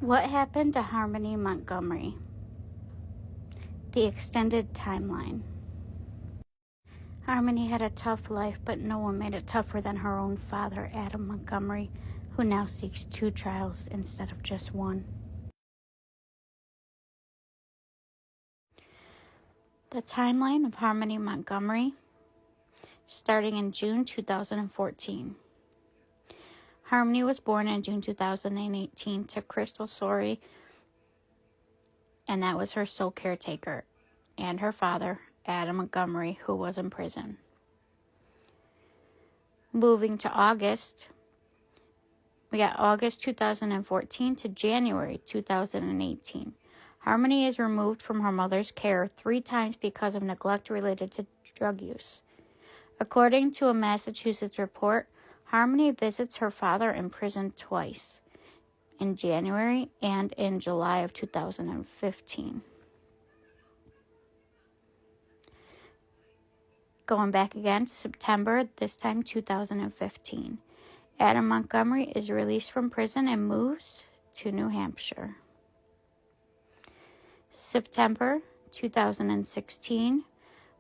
What happened to Harmony Montgomery? The extended timeline. Harmony had a tough life, but no one made it tougher than her own father, Adam Montgomery, who now seeks 2 trials instead of just 1. The timeline of Harmony Montgomery, starting in June 2014. Harmony was born in June 2018 to Crystal Sorey, and that was her sole caretaker, and her father, Adam Montgomery, who was in prison. Moving to August, we got August 2014 to January 2018. Harmony is removed from her mother's care 3 times because of neglect related to drug use. According to a Massachusetts report, Harmony visits her father in prison twice, in January and in July of 2015. Going back again to September, this time 2015. Adam Montgomery is released from prison and moves to New Hampshire. September 2016.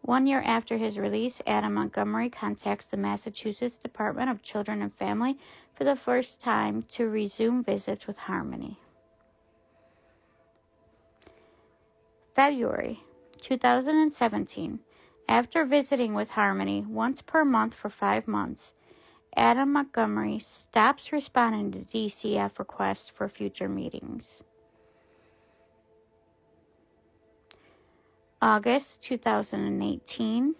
1 year after his release, Adam Montgomery contacts the Massachusetts Department of Children and Family for the first time to resume visits with Harmony. February 2017. After visiting with Harmony once per month for 5 months, Adam Montgomery stops responding to DCF requests for future meetings. August 2018,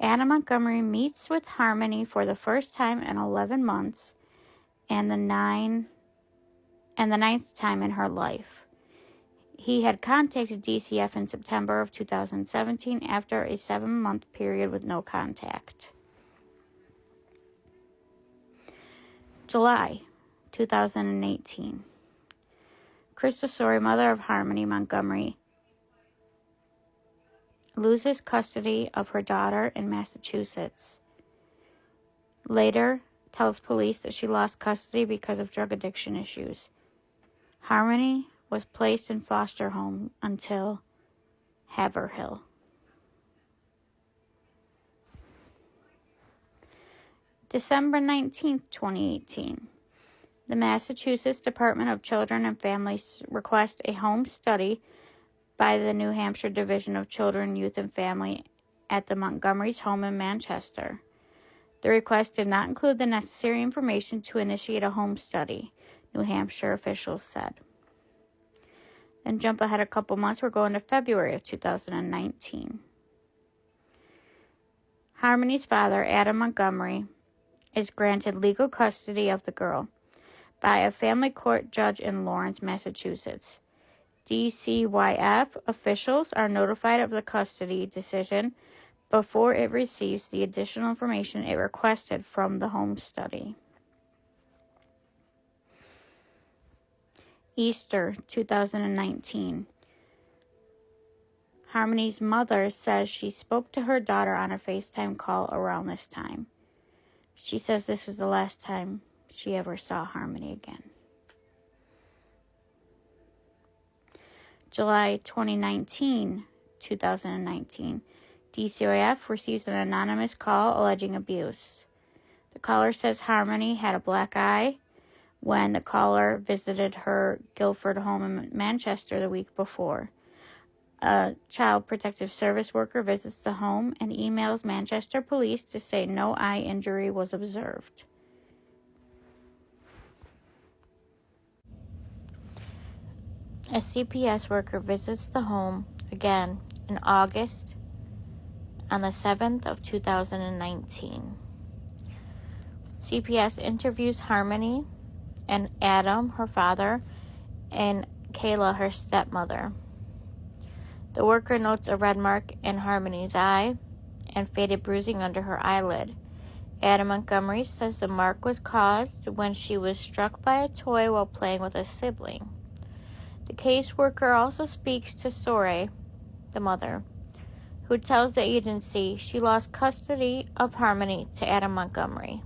Adam Montgomery meets with Harmony for the first time in 11 months and the ninth time in her life. He had contacted DCF in September of 2017 after a 7-month period with no contact. July 2018. Crystal Sorey, mother of Harmony Montgomery, loses custody of her daughter in Massachusetts. Later, tells police that she lost custody because of drug addiction issues. Harmony was placed in foster home until Haverhill. December 19th, 2018. The Massachusetts Department of Children and Families requests a home study by the New Hampshire Division of Children, Youth, and Family at the Montgomery's home in Manchester. The request did not include the necessary information to initiate a home study, New Hampshire officials said. Then jump ahead a couple months, we're going to February of 2019. Harmony's father, Adam Montgomery, is granted legal custody of the girl by a family court judge in Lawrence, Massachusetts. DCYF officials are notified of the custody decision before it receives the additional information it requested from the home study. Easter 2019. Harmony's mother says she spoke to her daughter on a FaceTime call around this time. She says this was the last time she ever saw Harmony again. July 2019, DCOF receives an anonymous call alleging abuse. The caller says Harmony had a black eye when the caller visited her Guilford home in Manchester the week before. A child protective service worker visits the home and emails Manchester police to say no eye injury was observed. A CPS worker visits the home again in August on the 7th of 2019. CPS interviews Harmony and Adam, her father, and Kayla, her stepmother. The worker notes a red mark in Harmony's eye and faded bruising under her eyelid. Adam Montgomery says the mark was caused when she was struck by a toy while playing with a sibling. The caseworker also speaks to Sorey, the mother, who tells the agency she lost custody of Harmony to Adam Montgomery.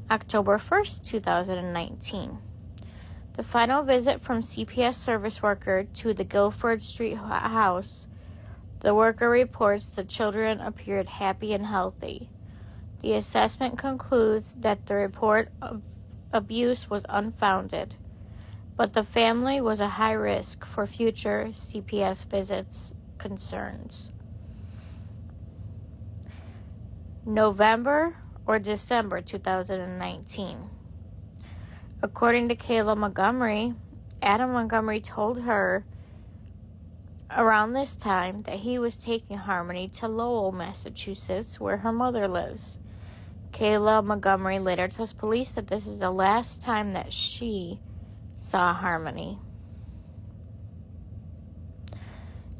October 1st, 2019. The final visit from CPS service worker to the Guilford Street house, the worker reports the children appeared happy and healthy. The assessment concludes that the report of abuse was unfounded, but the family was a high risk for future CPS visits concerns. November or December 2019. According to Kayla Montgomery, Adam Montgomery told her around this time that he was taking Harmony to Lowell, Massachusetts, where her mother lives. Kayla Montgomery later tells police that this is the last time that she saw Harmony.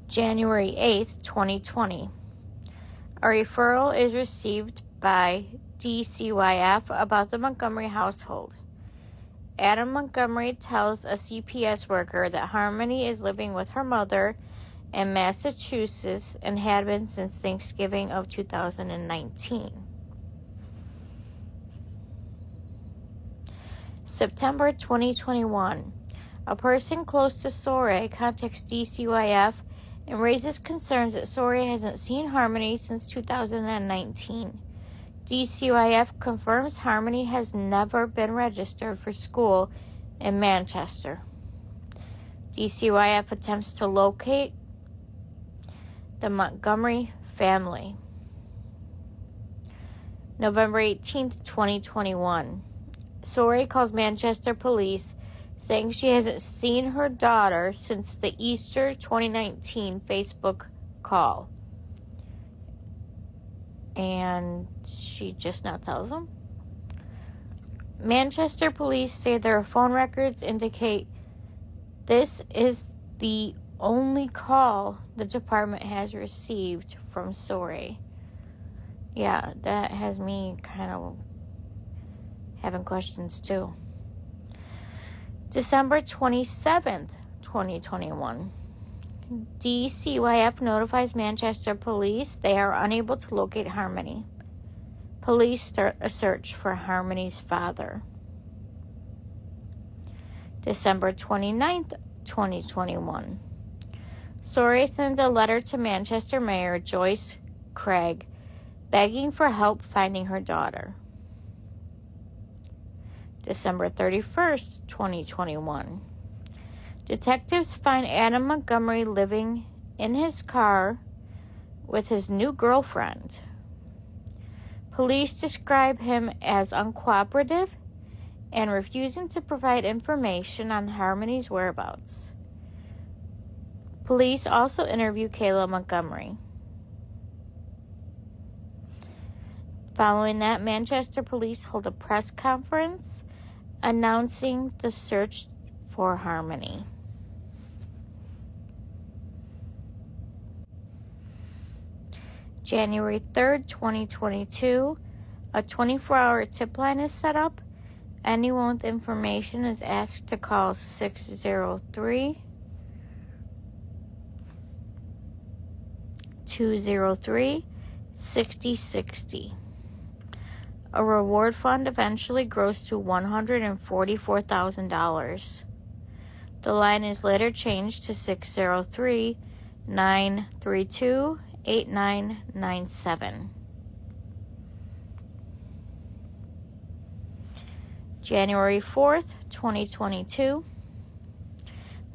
January 8th, 2020. A referral is received by DCYF about the Montgomery household. Adam Montgomery tells a CPS worker that Harmony is living with her mother in Massachusetts and had been since Thanksgiving of 2019. September 2021. A person close to Sore contacts DCYF and raises concerns that Sore hasn't seen Harmony since 2019. DCYF confirms Harmony has never been registered for school in Manchester. DCYF attempts to locate the Montgomery family. November 18th, 2021. Sore calls Manchester police saying she hasn't seen her daughter since the Easter 2019 Facebook call. And she just now tells them. Manchester police say their phone records indicate this is the only call the department has received from Sore. Yeah, that has me kind of having questions too. December 27th, 2021. DCYF notifies Manchester police they are unable to locate Harmony. Police start a search for Harmony's father. December 29th, 2021. Sore sends a letter to Manchester Mayor Joyce Craig begging for help finding her daughter. December 31st, 2021. Detectives find Adam Montgomery living in his car with his new girlfriend. Police describe him as uncooperative and refusing to provide information on Harmony's whereabouts. Police also interview Kayla Montgomery. Following that, Manchester police hold a press conference announcing the search for Harmony. January 3rd, 2022, a 24-hour tip line is set up. Anyone with information is asked to call 603-203-6060. A reward fund eventually grows to $144,000. The line is later changed to 603-932-8997. January 4th, 2022.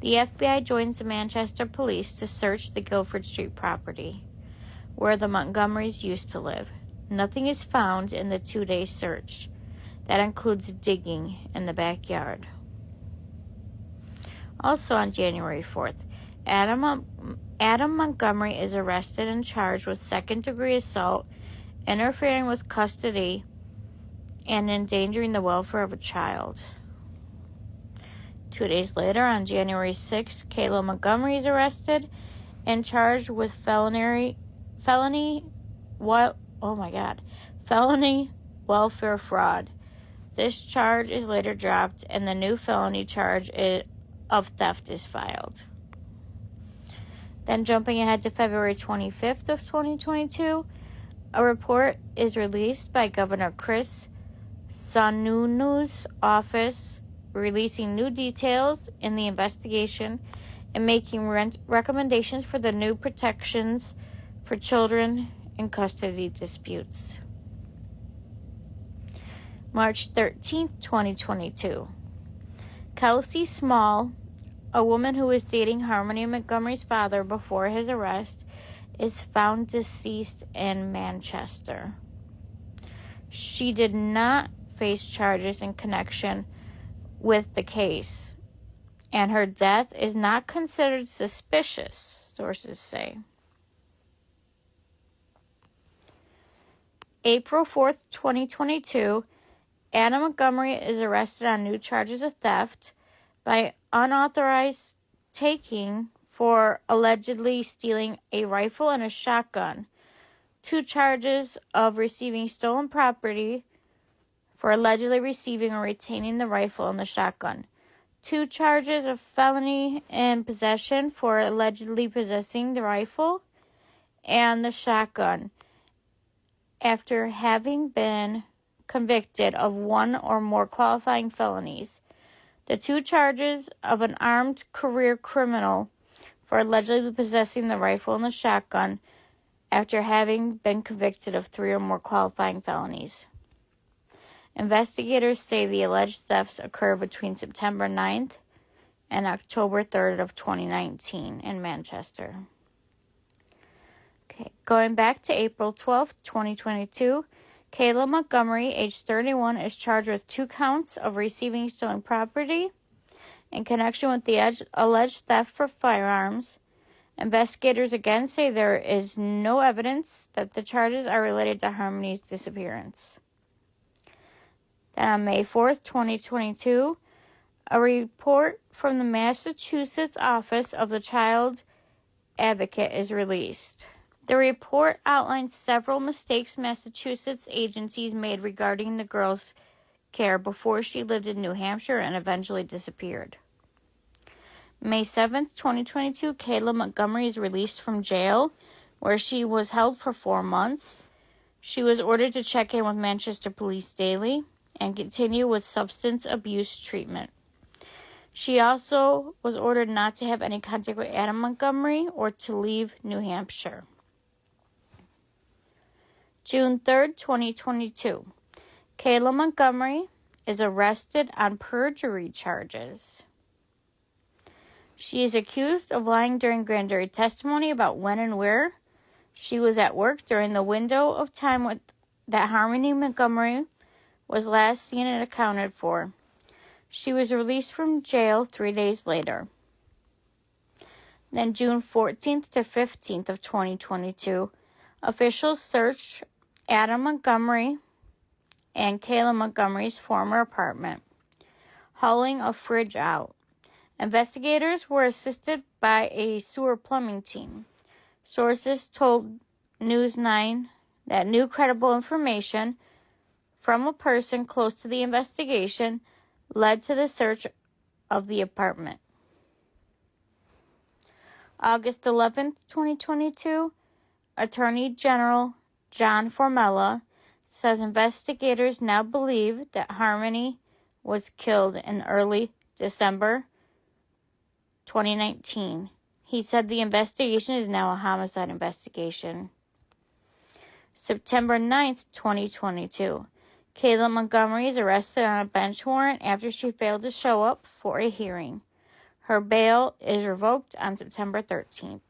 The FBI joins the Manchester police to search the Guilford Street property, where the Montgomerys used to live. Nothing is found in the 2-day search. That includes digging in the backyard. Also on January 4th, Adam Montgomery is arrested and charged with second-degree assault, interfering with custody, and endangering the welfare of a child. 2 days later, on January 6th, Kayla Montgomery is arrested and charged with felony welfare fraud. This charge is later dropped, and the new felony charge of theft is filed. Then jumping ahead to February 25th of 2022, a report is released by Governor Chris Sununu's office releasing new details in the investigation and making recommendations for the new protections for children in custody disputes. March 13, 2022. Kelsey Small, a woman who was dating Harmony Montgomery's father before his arrest, is found deceased in Manchester. She did not face charges in connection with the case, and her death is not considered suspicious, sources say. April 4th, 2022, Adam Montgomery is arrested on new charges of theft by unauthorized taking for allegedly stealing a rifle and a shotgun, 2 charges of receiving stolen property for allegedly receiving or retaining the rifle and the shotgun, 2 charges of felony in possession for allegedly possessing the rifle and the shotgun after having been convicted of 1 or more qualifying felonies, the 2 charges of an armed career criminal for allegedly possessing the rifle and the shotgun after having been convicted of 3 or more qualifying felonies. Investigators say the alleged thefts occurred between September 9th and October 3rd of 2019 in Manchester. Okay, going back to April 12th, 2022, Kayla Montgomery, age 31, is charged with 2 counts of receiving stolen property in connection with the alleged theft for firearms. Investigators again say there is no evidence that the charges are related to Harmony's disappearance. Then on May 4th, 2022, a report from the Massachusetts Office of the Child Advocate is released. The report outlines several mistakes Massachusetts agencies made regarding the girl's care before she lived in New Hampshire and eventually disappeared. May 7th, 2022, Kayla Montgomery is released from jail, where she was held for 4 months. She was ordered to check in with Manchester Police daily and continue with substance abuse treatment. She also was ordered not to have any contact with Adam Montgomery or to leave New Hampshire. June 3rd, 2022. Kayla Montgomery is arrested on perjury charges. She is accused of lying during grand jury testimony about when and where she was at work during the window of time that Harmony Montgomery was last seen and accounted for. She was released from jail 3 days later. Then June 14th to 15th of 2022, officials searched Adam Montgomery and Kayla Montgomery's former apartment, hauling a fridge out. Investigators were assisted by a sewer plumbing team. Sources told News 9 that new credible information from a person close to the investigation led to the search of the apartment. August 11th, 2022, Attorney General John Formella says investigators now believe that Harmony was killed in early December 2019. He said the investigation is now a homicide investigation. September 9th, 2022. Kayla Montgomery is arrested on a bench warrant after she failed to show up for a hearing. Her bail is revoked on September 13th.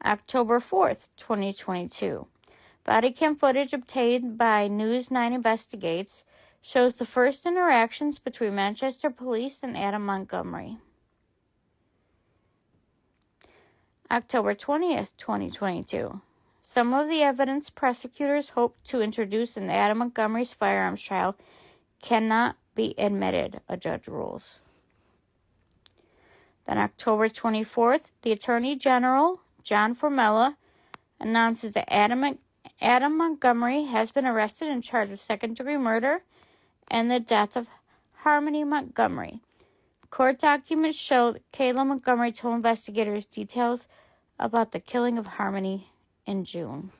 October 4th, 2022. Body cam footage obtained by News 9 Investigates shows the first interactions between Manchester Police and Adam Montgomery. October 20th, 2022. Some of the evidence prosecutors hope to introduce in Adam Montgomery's firearms trial cannot be admitted, a judge rules. Then October 24th, the Attorney General, John Formella, announces that Adam Montgomery has been arrested and charged with second-degree murder and the death of Harmony Montgomery. Court documents show that Kayla Montgomery told investigators details about the killing of Harmony in June.